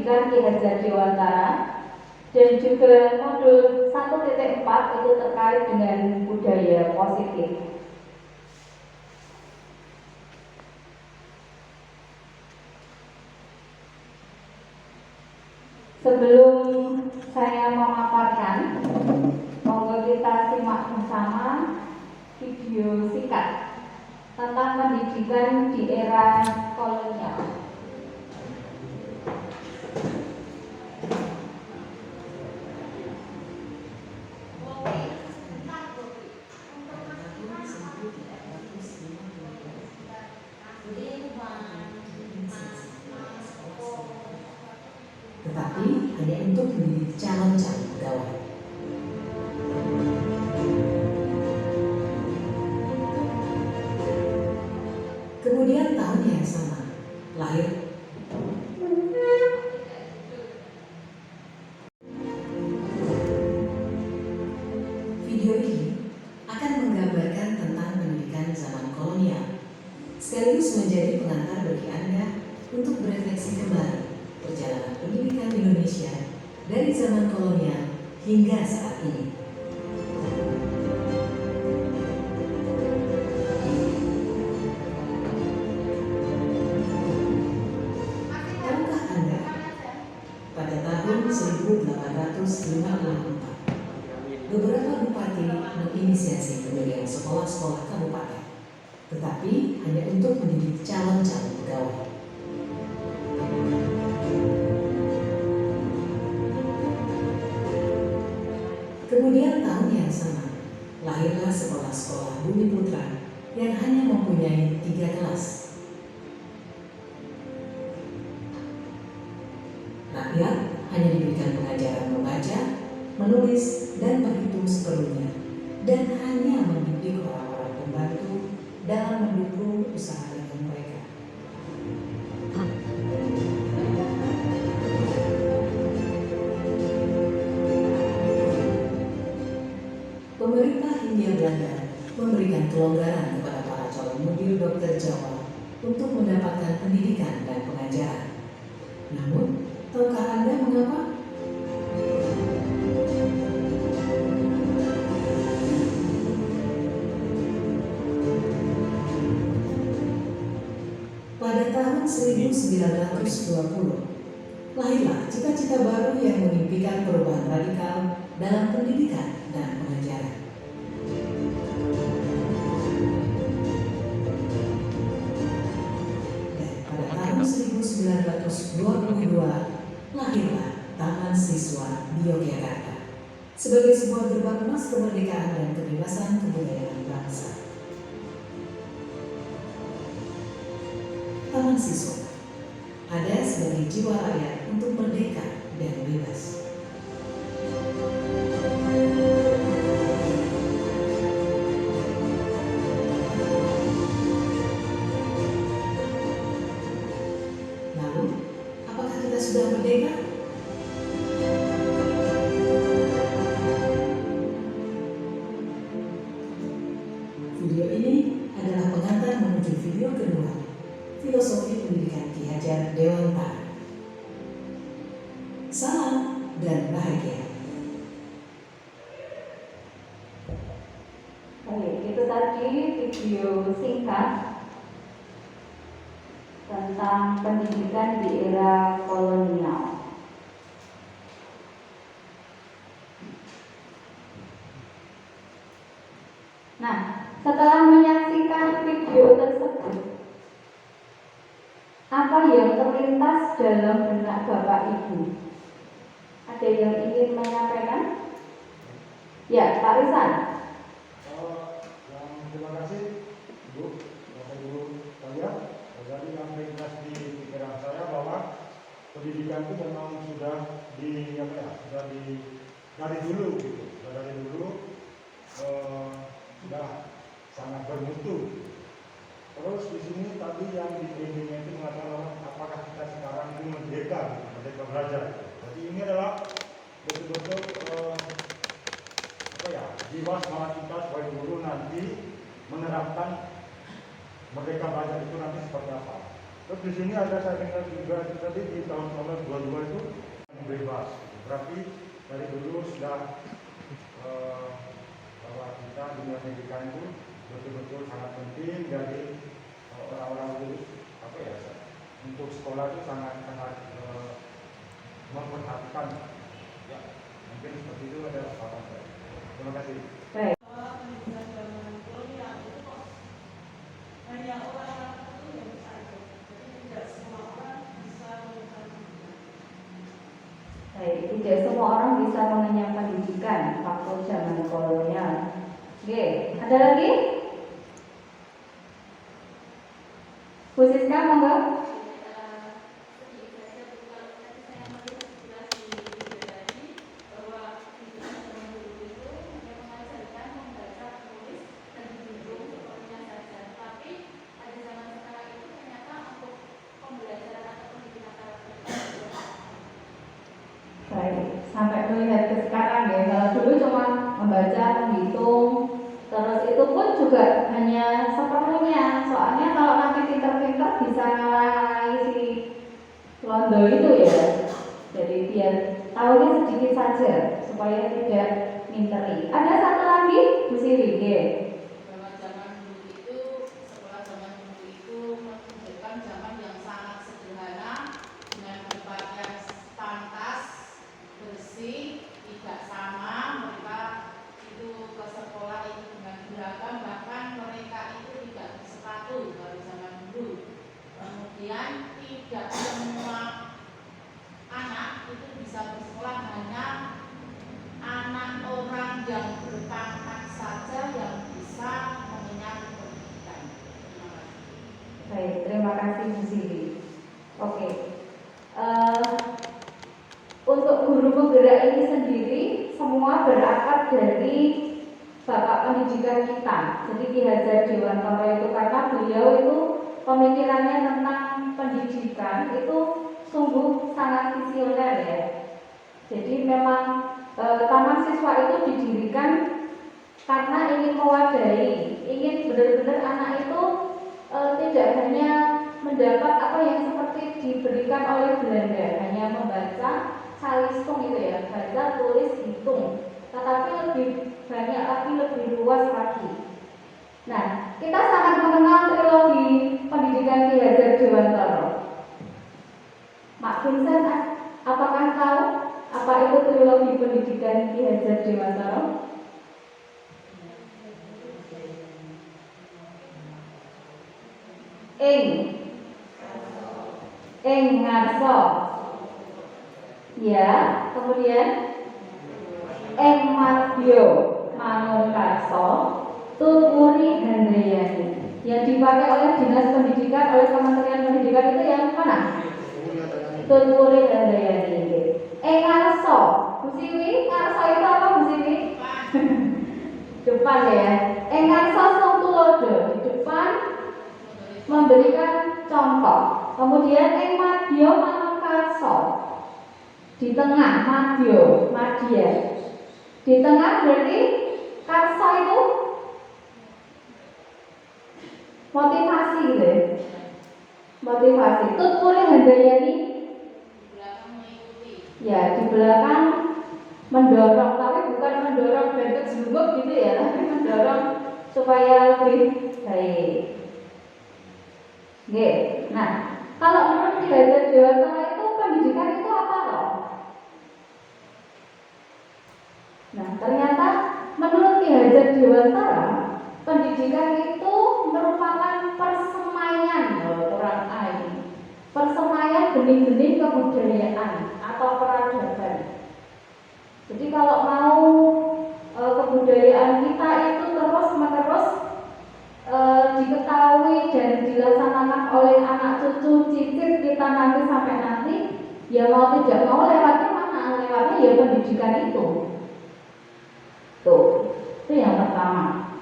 Pendidikan Ki Hajar Dewantara, dan juga modul 1.4 itu terkait dengan budaya positif. Sebelum saya memaparkan, monggo kita simak bersama video singkat tentang pendidikan di era kolonial. Tetapi hanya untuk mendidik calon-calon pegawai. Kemudian tahun yang sama, lahir video ini akan menggambarkan tentang pendidikan zaman kolonial, sekaligus menjadi pengantar bagi Anda untuk berefleksi kembali perjalanan pendidikan Indonesia dari zaman kolonial hingga saat ini. Tahukah Anda, pada tahun 1854, beberapa bupati menginisiasi pendirian sekolah-sekolah kabupaten, tetapi hanya untuk mendidik calon-calon pegawai. Kemudian tahun yang sama, lahirlah sekolah-sekolah Bumi Putra yang hanya mempunyai 3 kelas. Rakyat hanya diberikan pengajaran membaca, menulis, dan berhitung seperlunya, dan hanya mendidik orang-orang pembantu dalam mendukung usaha dagang mereka. Pemerintah Hindia Belanda memberikan kelonggaran kepada para calon mudir dokter Jawa untuk mendapatkan pendidikan dan pengajaran. Namun, tahukah Anda mengapa? Pada tahun 1920, lahirlah cita-cita baru yang memimpikan perubahan radikal dalam pendidikan dan pengajaran. Dan pada tahun 1922, lahirlah Taman Siswa di Yogyakarta sebagai sebuah gerbang emas kemerdekaan dan kebebasan kebudayaan bangsa. Taman Siswa ada sebagai jiwa rakyat untuk merdeka dan bebas. Lalu, apakah kita sudah merdeka? Video ini adalah pengantar menuju video kedua, Filosofi Pendidikan Ki Hajar Dewantara. Salam dan bahagia. Baik, itu tadi video singkat tentang pendidikan di era kolonial. Nah, setelah menyaksikan video tersebut, apa yang terlintas dalam benak Bapak Ibu? Ada yang ingin menyampaikan? Ya, Pak Risan. Terima kasih, Bu, Bapak Ibu sekalian. Jadi yang terlintas di pikiran saya bahwa pendidikan itu memang sudah dari dulu gitu. Dari dulu sudah sangat bermutu. Terus di sini tadi yang di framingnya itu mengatakan apakah kita sekarang ini merdeka belajar. Jadi ini adalah betul-betul jiwa semangat kita sebagai guru nanti menerapkan merdeka belajar itu nanti seperti apa. Terus di sini ada settingan juga tadi di tahun-tahun 22 itu bebas. Berarti dari dulu sudah bahwa kita dunia pendidikan itu betul-betul sangat penting. Jadi orang-orang lulus apa ya, untuk sekolah itu sangat memperhatikan. Ya, mungkin seperti itu ada apa-apa. Terima kasih. Baik. Baik, tidak semua orang bisa mengenyam pendidikan waktu zaman kolonial. Oke, ada lagi? Bu Siska, monggo. Baik, sampai melihat ke sekarang ya. Kalau dulu cuma membaca, menghitung, terus itu pun juga hanya seperlunya. Soalnya kalau nanti pinter-pinter bisa ngalahin si Londo itu ya. Jadi biar tahunya sedikit saja supaya tidak minteri. Ada satu lagi, Bu Siri. Bahwa zaman dulu itu, sekolah zaman dulu itu menunjukkan zaman yang sangat sederhana dengan tempat yang pantas, bersih, tidak sama. Mereka itu ke sekolah itu dengan beragam, bahkan mereka itu tidak bersepatu pada zaman dulu. Kemudian tidak semua anak itu bisa bersekolah, hanya anak orang yang berpangkat saja yang bisa mengenyam pendidikan. Terima kasih. Baik, terima kasih Bu Siri. Oke. Untuk guru penggerak ini sendiri semua berakar dari Bapak Pendidikan kita. Jadi Ki Hajar Dewantara itu karena beliau itu pemikirannya tentang pendidikan itu sungguh sangat visioner ya. Jadi memang taman siswa itu didirikan karena ingin mewadahi, ingin benar-benar anak itu tidak hanya mendapat apa yang seperti diberikan oleh Belanda, hanya membaca calistung itu ya, baca, tulis, hitung, tetapi lebih banyak lagi, lebih luas lagi. Nah, kita sangat mengenal trilogi pendidikan Ki Hajar Dewantara. Mak Vincent, apakah tahu apa itu trilogi pendidikan Ki Hajar Dewantara? Ing ngarso. Ya, kemudian ing madya manungkarso tuturi handayani. Yang dipakai oleh Dinas Pendidikan, oleh Kementerian Pendidikan itu yang mana? Tuturi handayani. Ngarso, Bu Siwi, ngarso itu apa Bu Siwi? Depan ya. Ngarso sing tulodo di depan memberikan contoh. Kemudian ing madya manungkarso di tengah, madya. Di tengah berarti karso itu motivasi gitu ya. Motivasi. Tuturi handayani. Di belakang mengikuti. Ya, di belakang mendorong, tapi bukan mendorong dan kejlubuk gitu ya, tapi mendorong supaya lebih baik. Oke, nah kalau menurut Ki Hajar Dewantara itu pendidikan itu apa loh? Nah ternyata menurut Ki Hajar Dewantara pendidikan itu merupakan persemaian orang lain, persemaian benih-benih kebudayaan atau peradaban. Jadi kalau mau kebudayaan kita itu terus-menerus diketahui dan dilaksanakan oleh anak cucu cicit kita nanti sampai nanti, ya mau tidak mau lewatnya mana? Lewatnya ya pendidikan itu. Tuh, itu yang pertama.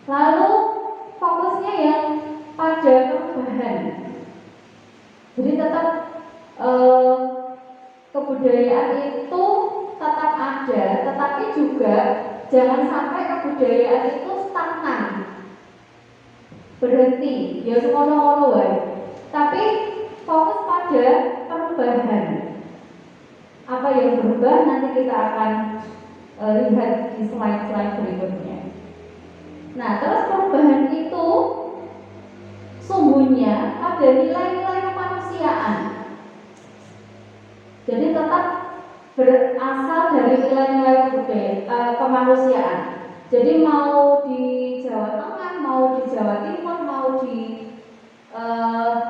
Lalu fokusnya yang pada perubahan. Jadi tetap kebudayaan itu tetap ada, tetapi juga jangan sampai kebudayaan itu stagnan, berhenti, ya semono-mono wae. tapi fokus pada perubahan. Apa yang berubah nanti kita akan lihat di slide-slide berikutnya. Nah, terus perubahan itu sumbernya ada nilai-nilai kemanusiaan. Jadi tetap berasal dari nilai-nilai kemanusiaan. Jadi mau di Jawa Tengah, mau di Jawa Timur, mau di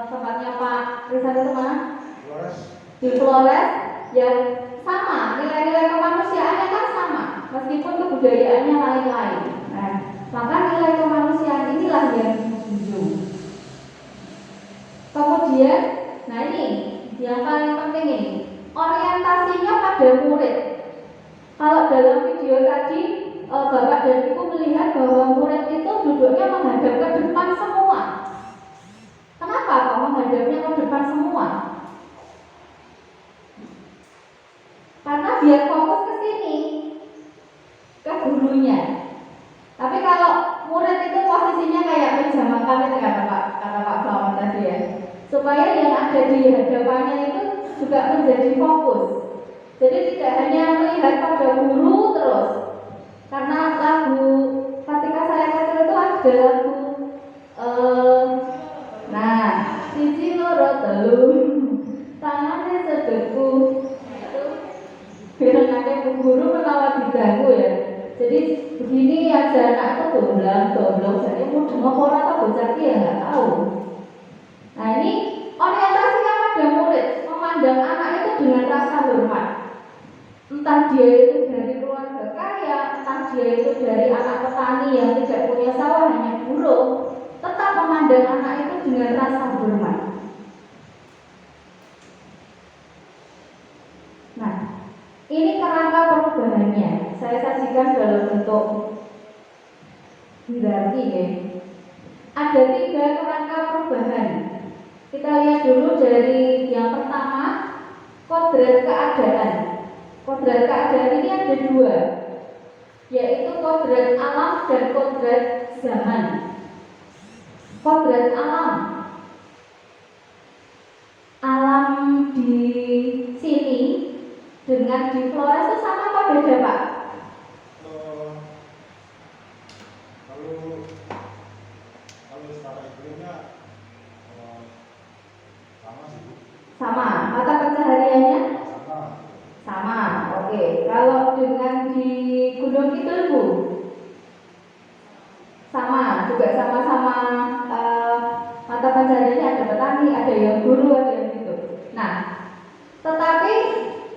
tempatnya Pak Rizal itu mana? Di Flores, ya sama, nilai-nilai kemanusiaannya kan sama, meskipun kebudayaannya lain-lain. Nah, maka nilai kemanusiaan inilah yang dijunjung. Kemudian, nah ini yang paling penting ini, orientasinya pada murid. Kalau dalam video tadi Bapak dan Ibu melihat bahwa murid itu duduknya menghadap ke depan semua. Kenapa kok menghadapnya ke depan semua? Karena biar fokus ke sini, ke gurunya. Tapi kalau murid itu posisinya kayak meja makan itu kata Pak Selamat tadi ya, supaya yang ada di hadapannya itu juga menjadi fokus. Jadi tidak hanya melihat pada guru terus. Karena lagu ketika saya kecil itu ada lagu nah siji loro telu tangannya sedeku itu biasanya guru menawa diganggu ya. Jadi begini aja anak itu goblok jadi mau dengar orang atau bocah ya nggak tahu. Nah ini orientasinya pada murid, memandang anak itu dengan rasa hormat. Entah dia itu dari keluarga kaya, entah dia itu dari anak petani yang tidak punya sawah hanya buruh, tetap memandang anak itu dengan rasa hormat. Nah, ini kerangka perubahannya. Saya sajikan dalam bentuk hierarki ya. Ada 3 kerangka perubahan. Kita lihat dulu dari yang pertama, kodrat keadaan. Kodrat keadaan ini ada 2, yaitu kodrat alam dan kodrat zaman. Kodrat alam di sini dengan di Flores itu sama apa beda Pak? Kalau secara iklimnya sama sih Bu. Sama. Mata pencahariannya? Sama. Oke. Kalau dengan di Gunung Kidul Bu? Sama. Juga sama-sama mata pencahariannya ada petani, ada yang guru, ada yang gitu. Nah, tetapi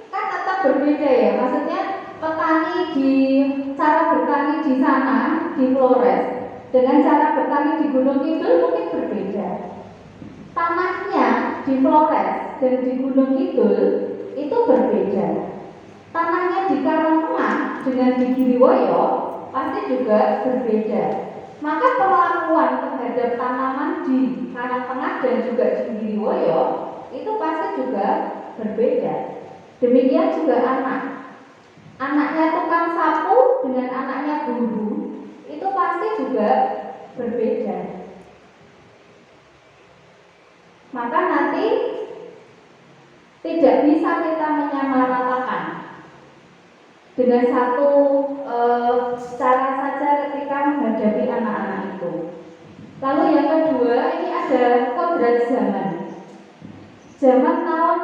kan tetap berbeda ya. Maksudnya petani di cara bertani di sana di Flores dengan cara bertani di Gunung Kidul mungkin berbeda. Tanahnya di Flores dan di Gunung Kidul itu berbeda. Tanahnya di Karangtengah dengan di Giriwoyo pasti juga berbeda. Maka perlakuan terhadap tanaman di Karangtengah dan juga di Giriwoyo itu pasti juga berbeda. Demikian juga anak. Anaknya tukang sapu dengan anaknya guru itu pasti juga berbeda. Maka nanti tidak bisa kita menyamaratakan dengan satu cara saja ketika menghadapi anak-anak itu. Lalu yang kedua, ini ada kodrat zaman. Zaman tahun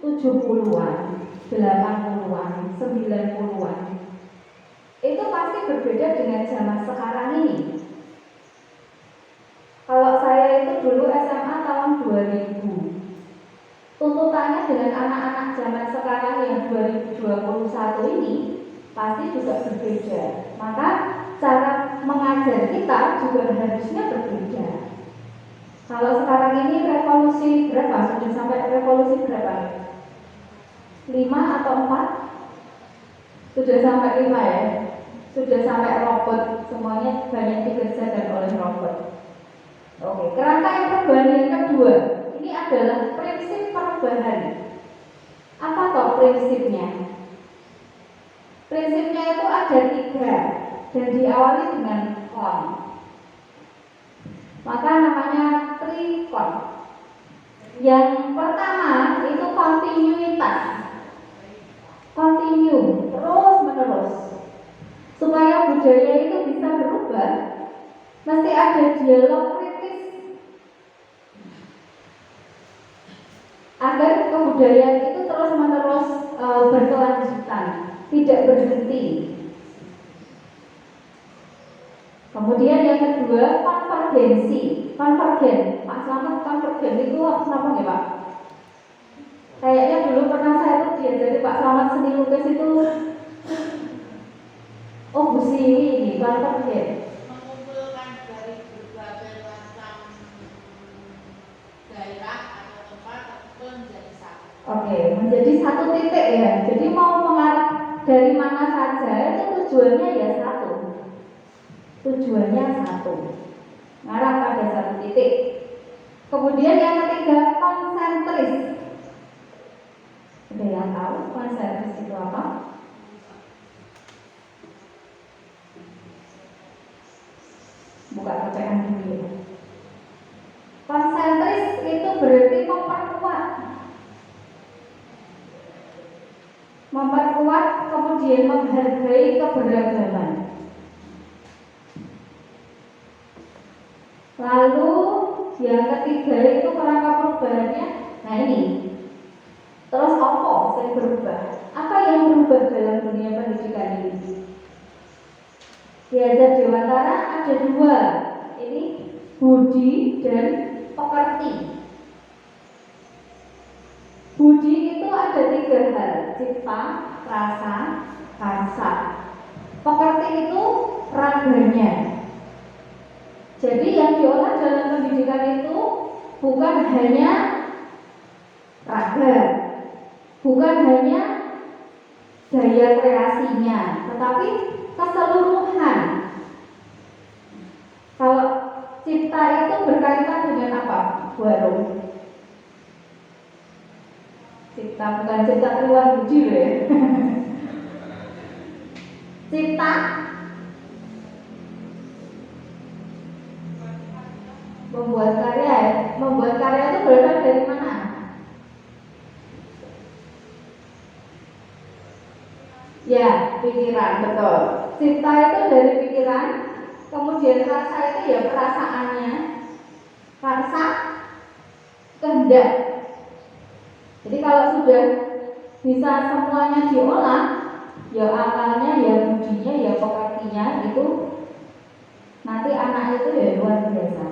70-an, 80-an, 90-an itu pasti berbeda dengan zaman sekarang ini. Kalau saya itu dulu SMA tahun 2000, tuntutannya dengan anak-anak zaman sekarang yang 2021 ini pasti juga berbeda. Maka cara mengajar kita juga harusnya berbeda. Kalau sekarang ini revolusi berapa? Sudah sampai revolusi berapa? 5 atau 4? Sudah sampai 5 ya? Sudah sampai robot, semuanya banyak dikerjakan oleh robot. Oke, kerangka yang perubahan yang kedua, ini adalah prinsip perubahan. Apa toh prinsipnya? Prinsipnya itu ada 3 dan diawali dengan kon. Maka namanya trikon. Yang pertama itu kontinuitas, continue, terus menerus. Supaya budaya itu bisa berubah, mesti ada dialog kritis agar kebudayaan itu terus menerus berkelanjutan, tidak berhenti. Kemudian yang kedua konvergensi, konvergen. Pak Slamet, konvergen itu apa ya Pak? Kayaknya dulu pernah saya tuh diajari Pak Slamet seni lukis itu. Oh Bu Siwi, konvergen. Mengumpulkan dari berbagai macam daerah atau tempat menjadi satu. Oke, menjadi satu titik ya. Jadi mau mengarah dari mana saja itu tujuannya ya satu. Tujuannya satu, mengarah pada satu titik. Kemudian yang ketiga konsentris. Ada yang tahu konsentris itu apa? Buka KPM dulu ya. Konsentris itu berarti memperkuat, kemudian menghargai keberagaman. Lalu yang ketiga itu kerangka perubahannya. Nah ini, terus apa yang berubah? Apa yang berubah dalam dunia pendidikan ini? Di Ajar Dewantara ada dua, ini budi dan pekerti. Budi itu ada tiga hal, cipta, rasa, karsa. Pekerti itu raganya. Jadi yang diolah dalam pendidikan itu bukan hanya raga, bukan hanya daya kreasinya, tetapi keseluruhan. Kalau cipta itu berkaitan dengan apa? Warung. Cipta bukan cipta keluar budi ya. Cipta membuat karya itu berasal dari mana? Ya, pikiran, betul. Cipta itu dari pikiran, kemudian rasa itu ya perasaannya, karsa kehendak. Jadi kalau sudah bisa semuanya diolah, ya akalnya, ya budinya, ya pekertinya itu nanti anak itu ya luar biasa.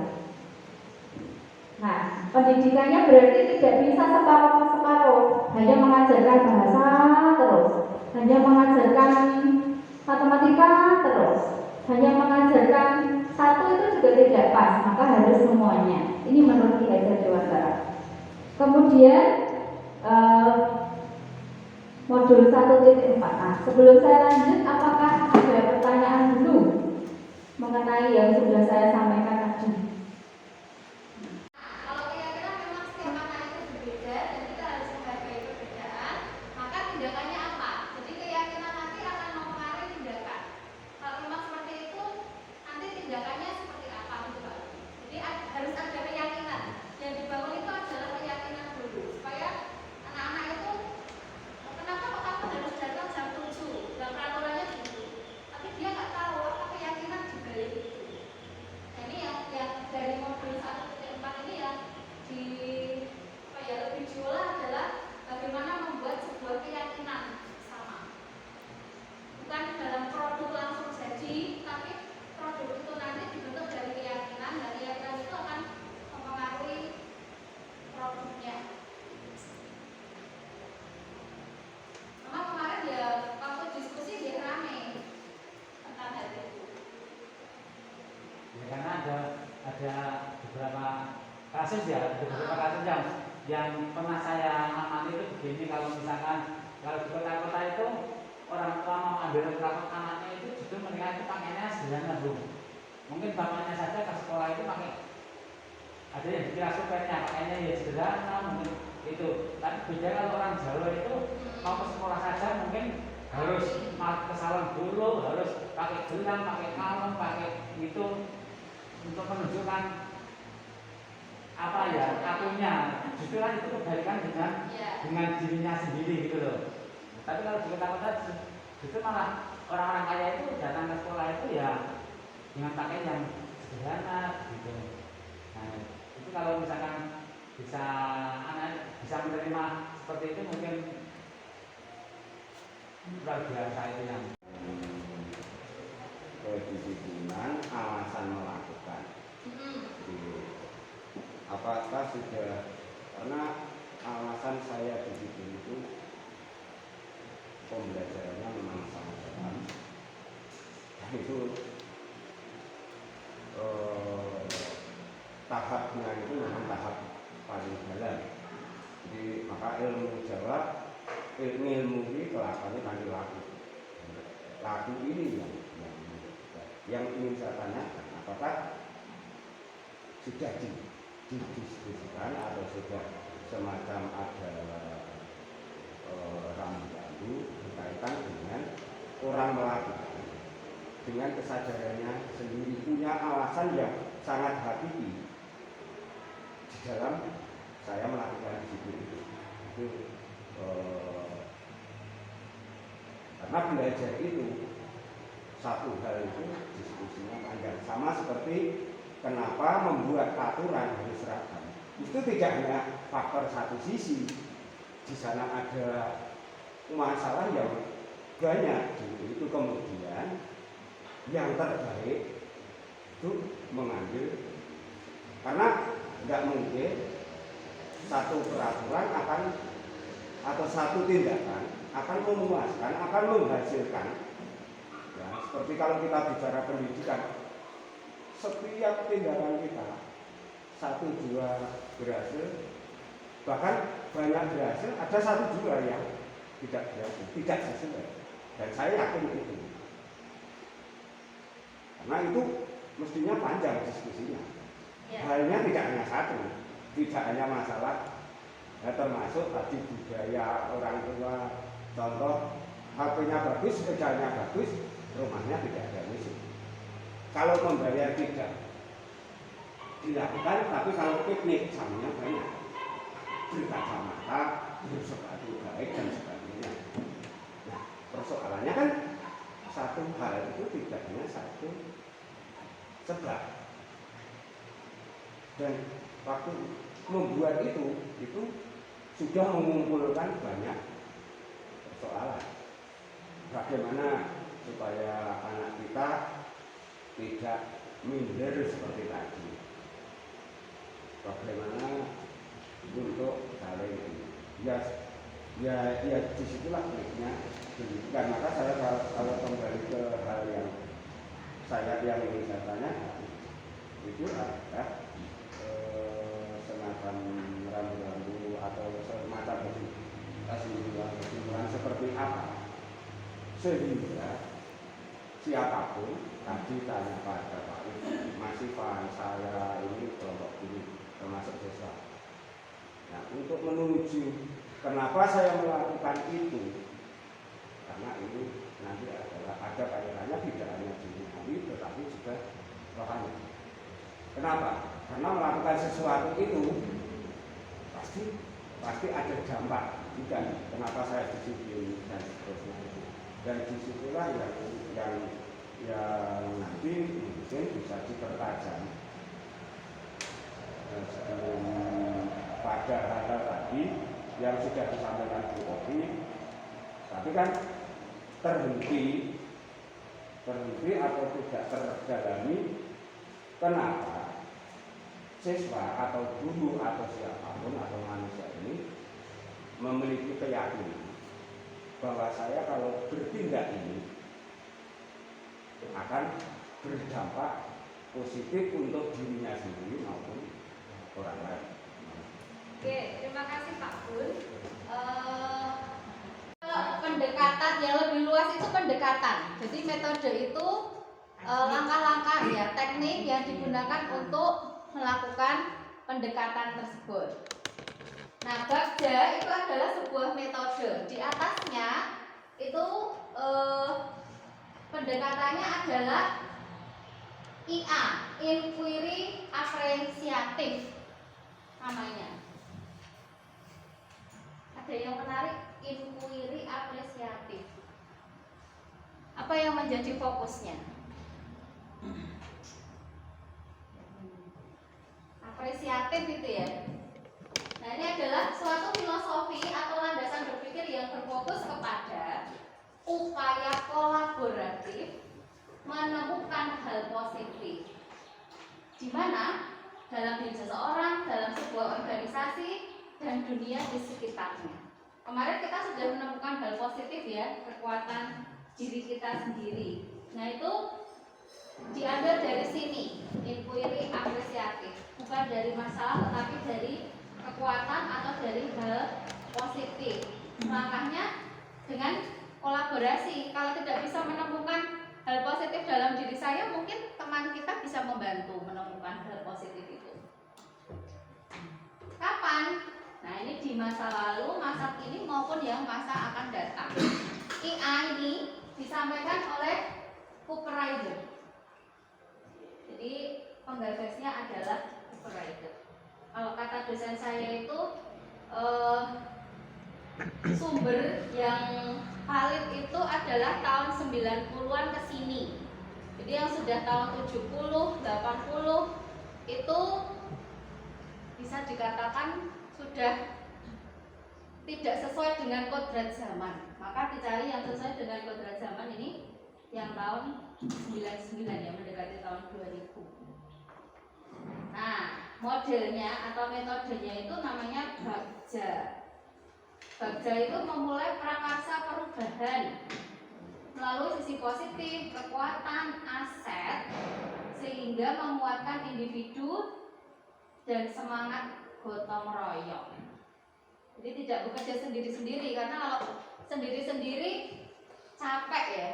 Nah, pendidikannya berarti tidak bisa separuh-separuh, hanya mengajarkan bahasa terus, hanya mengajarkan matematika terus, hanya mengajarkan satu itu juga tidak pas, maka harus semuanya. Ini menurut Ki Hajar Dewantara. Kemudian modul 1.4. Nah, sebelum saya lanjut, apakah ada pertanyaan dulu mengenai yang sudah saya sampaikan tadi? Ada beberapa kasus ya, beberapa kasus yang pernah saya amati itu begini. Kalau misalkan kalau di kota-kota itu orang tua mau ambil rapot anaknya itu justru mereka itu pakainya sederhana Bu. Mungkin bapaknya saja ke sekolah itu pakai, ada yang dikira supirnya pakainya ya sederhana mungkin itu. Tapi beda kalau orang Jawa itu mau ke sekolah saja mungkin harus ke salon dulu, harus pakai gelang, pakai kalung, pakai itu untuk menunjukkan apa ya akunya, justru kan itu kebalikan dengan dirinya sendiri gitu loh. Tapi kalau di kota justru malah orang-orang kaya itu datang ke sekolah itu ya dengan pakaian yang sederhana gitu. Nah, itu kalau misalkan bisa anak bisa menerima seperti itu mungkin luar biasa itu yang kedisiplinan alasan melakukan. Apakah sudah karena alasan saya disiplin itu pembelajarannya memang sangat dalam. Itu tahapnya itu memang tahap paling dalam. Jadi maka ilmu jawab, ilmu ini kelakuannya kan laku. Laku ini yang ingin saya tanyakan, apakah sudah didiskusikan atau sudah semacam ada rambu-rambu berkaitan dengan orang melakukan dengan kesadarannya sendiri, punya alasan yang sangat hakiki di dalam saya melakukan disiplin itu. Karena belajar itu satu hal itu diskusinya panjang, sama seperti kenapa membuat aturan harus seragam. Itu tidak hanya faktor satu sisi, di sana ada masalah yang banyak. Itu kemudian yang terbaik itu mengambil, karena tidak mungkin satu peraturan akan atau satu tindakan akan memuaskan, akan menghasilkan. Ya, seperti kalau kita bicara pendidikan, setiap tindakan kita satu dua berhasil, bahkan banyak berhasil, ada satu dua yang tidak berhasil, tidak sesuai. Dan saya yakin itu, karena itu mestinya panjang diskusinya. Halnya tidak hanya satu, tidak hanya masalah termasuk tadi budaya orang tua, contoh HP-nya bagus, sepedanya bagus, rumahnya tidak ada musik. Kalau membayar tidak dilakukan, tapi kalau piknik jamnya banyak, berkacamata, bersepatu baik dan sebagainya. Nah, persoalannya kan satu hal itu tidak hanya satu sebab. Dan waktu membuat itu sudah mengumpulkan banyak persoalan. Bagaimana supaya anak kita tidak minder seperti tadi? Bagaimana untuk saling ya disitulah triknya pendidikan. Maka saya kalau kembali ke hal yang ingin saya tanya, itu adalah semacam rambu-rambu atau semacam kesimpulan seperti apa sehingga siapapun tadi tanya pada Pak masih paham saya ini kelompok ini termasuk desa. Nah, untuk menuju kenapa saya melakukan itu, karena ini nanti adalah ada kaitannya tidak hanya duniawi tetapi juga rohani. Kenapa? Karena melakukan sesuatu itu pasti ada dampak juga. Kenapa saya disiplin dan seterusnya itu. Dan disitulah yang nanti mungkin bisa dipertajam pada hal-hal tadi yang sudah disampaikan Bu Opi, tapi kan terhenti atau tidak terdalami. Kenapa siswa atau guru atau siapapun atau manusia ini memiliki keyakinan bahwa saya kalau bertindak ini akan berdampak positif untuk dirinya sendiri maupun orang lain. Oke, terima kasih Pak Bun. Pendekatan yang lebih luas itu pendekatan. Jadi metode itu langkah-langkah ya, teknik yang digunakan untuk melakukan pendekatan tersebut. Nah, Bagja itu adalah sebuah metode. Di atasnya itu pendekatannya adalah IA, inquiry apresiatif. namanya. Ada yang menarik, inquiry apresiatif. Apa yang menjadi fokusnya? Apresiatif itu ya. Nah, ini adalah suatu filosofi atau landasan berpikir yang berfokus kepada upaya kolaboratif menemukan hal positif, di mana dalam diri seseorang, dalam sebuah organisasi, dan dunia di sekitarnya. Kemarin kita sudah menemukan hal positif ya, kekuatan diri kita sendiri. Nah, itu diambil dari sini, inquiry apresiatif, bukan dari masalah tetapi dari kekuatan atau dari hal positif. Langkahnya dengan kolaborasi. Kalau tidak bisa menemukan hal positif dalam diri saya, mungkin teman kita bisa membantu menemukan hal positif itu. Kapan? Nah, ini di masa lalu, masa kini maupun yang masa akan datang. IA ini disampaikan oleh Cooper Ryder. Jadi penggagasnya adalah Cooper Ryder. Kalau kata dosen saya itu sumber yang valid itu adalah tahun 90-an ke sini. Jadi yang sudah tahun 70, 80 itu bisa dikatakan sudah tidak sesuai dengan kodrat zaman. Maka dicari yang sesuai dengan kodrat zaman ini yang tahun 99 ya, mendekati tahun 2000. Nah, modelnya atau metodenya itu namanya Bagja. Bagja itu memulai prakarsa perubahan melalui sisi positif, kekuatan, aset, sehingga memuatkan individu dan semangat gotong royong. Jadi tidak bekerja sendiri-sendiri, karena kalau sendiri-sendiri capek ya.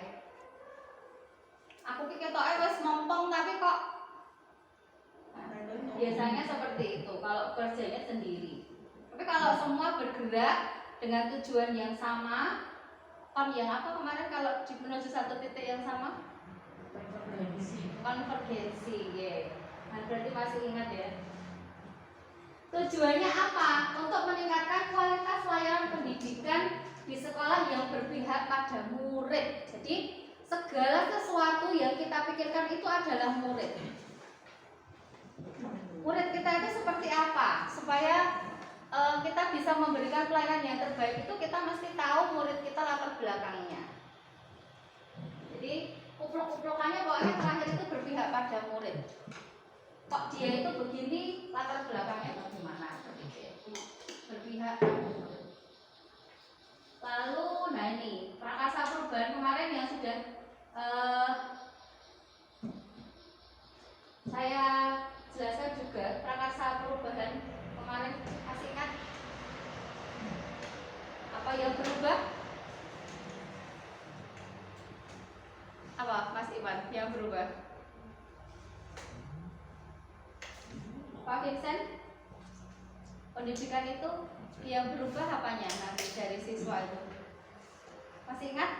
Aku pikir wes mompong tapi kok biasanya seperti itu kalau kerjanya sendiri. Tapi kalau semua bergerak dengan tujuan yang sama, yang apa kemarin kalau menuju satu titik yang sama? Konvergensi, ya. Nah, berarti masih ingat ya. Tujuannya apa? Untuk meningkatkan kualitas layanan pendidikan di sekolah yang berpihak pada murid. Jadi segala sesuatu yang kita pikirkan itu adalah murid. Murid kita itu seperti apa? Supaya kita bisa memberikan pelayanan yang terbaik itu kita mesti tahu murid kita latar belakangnya. Jadi kupluk-kuplukannya pokoknya terakhir itu berpihak pada murid. Kok dia itu begini, latar belakangnya bagaimana? Berpihak pada murid. Lalu, nah ini prakarsa perubahan kemarin yang sudah saya jelaskan juga. Prakarsa perubahan kemarin masih ingat apa yang berubah? Apa Mas Iwan yang berubah? Pak Vincent, pendidikan itu yang berubah apanya nanti dari siswa itu? Masih ingat?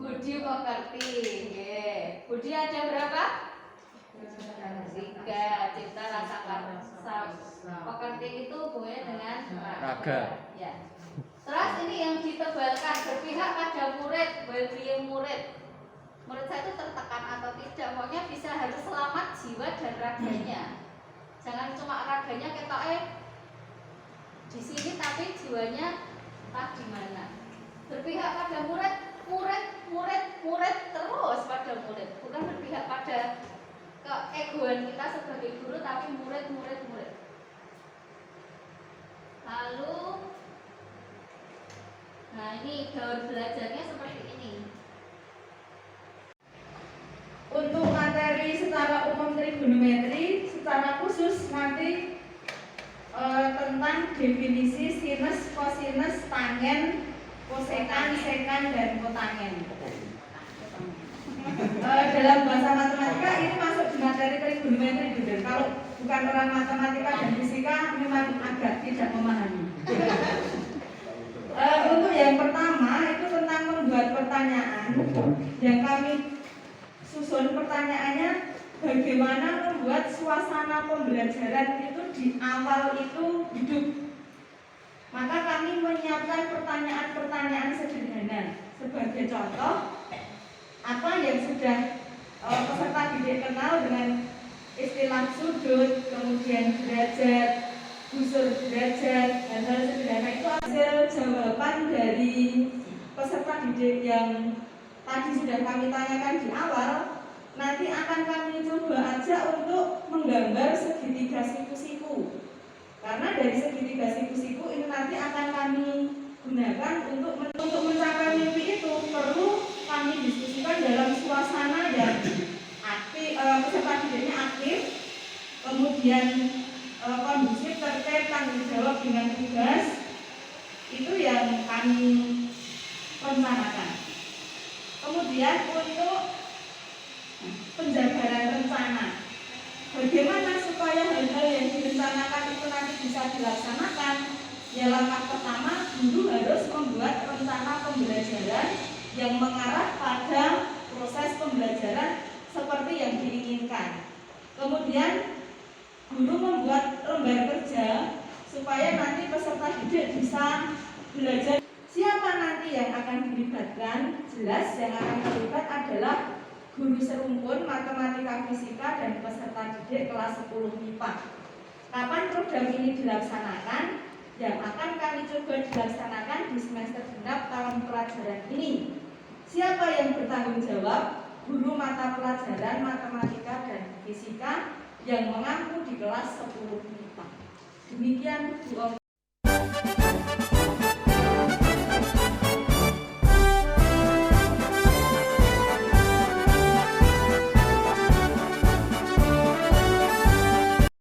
Budi pekerti, Budi ada berapa? 3. Cipta rasa karsa. Pekerti itu hubungannya dengan raga. Ya. Terus ini yang ditebalkan berpihak pada murid, well-being murid. Murid saya itu tertekan atau tidak, pokoknya bisa harus selamat jiwa dan raganya. Jangan cuma raganya di sini tapi jiwanya entah di mana. Berpihak pada murid terus pada murid, bukan berpihak pada keegoan kita sebagai guru, tapi murid. Lalu, nah ini gaun belajarnya seperti ini. Untuk materi secara umum trigonometri, secara khusus nanti tentang definisi sinus, kosinus, tangen, kosekan, sekan, dan kotangen. Dalam bahasa matematika ini masuk di materi trigonometri juga. Kalau bukan orang matematika dan fisika memang agak tidak memahami. Untuk yang pertama itu tentang membuat pertanyaan yang kami susun pertanyaannya, bagaimana membuat suasana pembelajaran itu di awal itu hidup. Maka kami menyiapkan pertanyaan-pertanyaan sederhana. Sebagai contoh, apa yang sudah peserta didik kenal dengan istilah sudut, kemudian derajat, busur derajat, dan hal sederhana itu hasil jawaban dari peserta didik yang tadi sudah kami tanyakan di awal. Nanti akan kami coba ajak untuk menggambar segitiga siku-siku. Karena dari segitiga siku-siku ini nanti akan kami gunakan untuk mencapai mimpi itu perlu kami diskusikan dalam suasana yang aktif, peserta didiknya aktif, kemudian kondusif, tertib, tanggung jawab dengan tugas. Itu yang kami rencanakan. Kemudian untuk penjabaran rencana, bagaimana supaya hal-hal yang direncanakan itu nanti bisa dilaksanakan? Ya, langkah pertama, guru harus membuat rencana pembelajaran yang mengarah pada proses pembelajaran seperti yang diinginkan. Kemudian guru membuat lembar kerja supaya nanti peserta didik bisa belajar. Siapa nanti yang akan dilibatkan? Jelas yang akan terlibat adalah guru serumpun matematika fisika dan peserta didik kelas 10 MIPA. Kapan program ini dilaksanakan? Yang akan kami coba dilaksanakan di semester genap tahun pelajaran ini. Siapa yang bertanggung jawab? Guru mata pelajaran matematika dan fisika yang mengaku di kelas 10 MIPA. Demikian Bu.